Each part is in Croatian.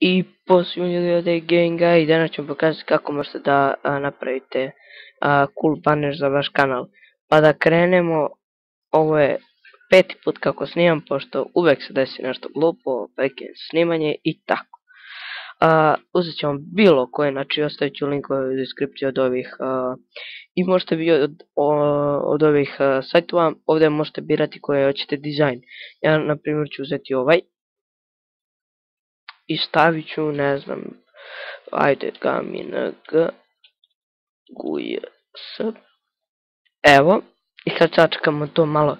I pozdrav ljudi od Genga i danas ću pokazati kako možete da napravite cool banner za vaš kanal. Pa da krenemo, ovo je peti put kako snimam, pošto uvek se desi nešto glupo, prekinem snimanje i tako. Uzet ćemo bilo koje, znači ostavit ću linkove u deskripciji od ovih i možete vi od ovih sajtova, ovdje možete birati koje hoćete dizajn. Ja na primjer ću uzeti ovaj i stavit ću, ne znam, ajde Gamin G Guj S. Evo, i sad sačekamo to malo.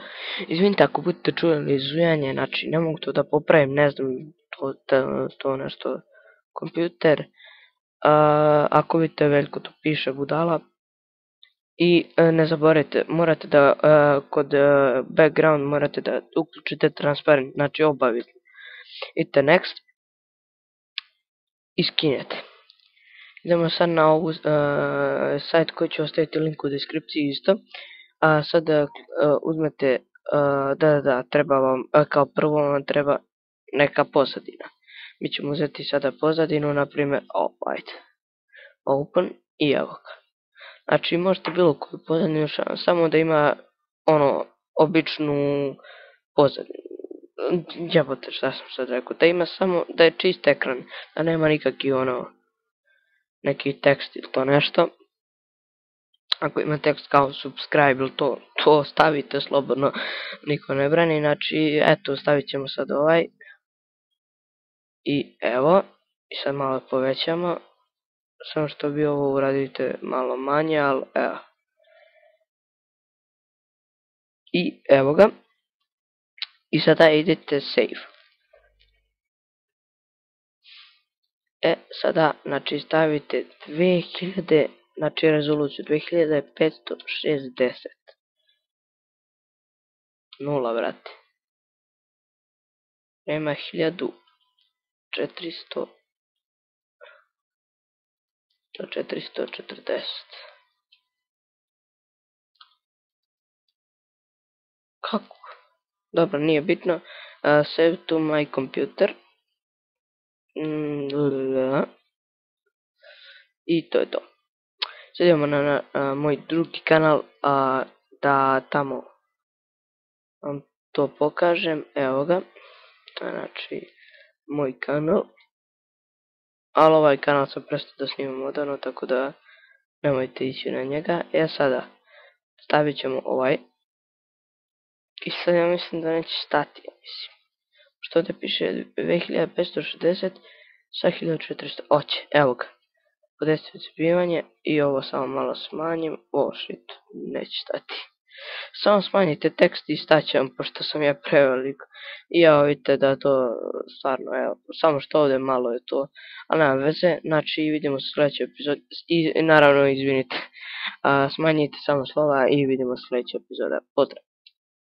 Izvinite ako budete čuli zujanje, znači ne mogu to da popravim, ne znam, to nešto kompjuter. Ako vidite veliko to piše budala. I ne zaboravite, morate da kod background morate da uključite transparent, znači obavezno. Idete next i skinete. Idemo sad na ovu sajt koji ću ostaviti link u deskripciji isto. A sad uzmete, treba vam, kao prvo vam treba neka pozadina. Mi ćemo uzeti sada pozadinu, na primjer, ajde, open i evo ga. Znači možete bilo koju pozadinu, samo da ima ono, običnu pozadinu. Jebote, šta sam sad rekao, da ima samo, da je čist ekran, da nema nikakvi ono, neki tekst ili to nešto. Ako ima tekst kao subscribe ili to stavite slobodno, niko ne brani, znači eto stavit ćemo sad ovaj. I evo, i sad malo povećamo, samo što bi ovo uradite malo manje, ali evo. I evo ga, i sada idete save. Sada, znači stavite 2000, znači rezoluciju 2560. Nula, brate. Nema 1400. 440. Kako? Dobro, nije bitno. Save to my computer. I to je to. Sad idemo na moj drugi kanal, da tamo vam to pokažem. Evo ga. Znači, moj kanal. Ali ovaj kanal sam prestao da snimam odavno, tako da nemojte ići na njega. Sada stavit ćemo ovaj. I sad ja mislim da neće stati, što ovdje piše 2560 sa 1400, oće, evo ga. Podesite zbivanje i ovo samo malo smanjim, shit, neće stati. Samo smanjite tekst i staće vam, pošto sam ja preveliko. I evo vidite da to stvarno, evo, samo što ovdje malo je to, ali nema veze, znači vidimo se u sljedećoj epizodi i naravno izvinite, smanjite samo slova i vidimo se u sljedećoj epizodi. Pozdrav!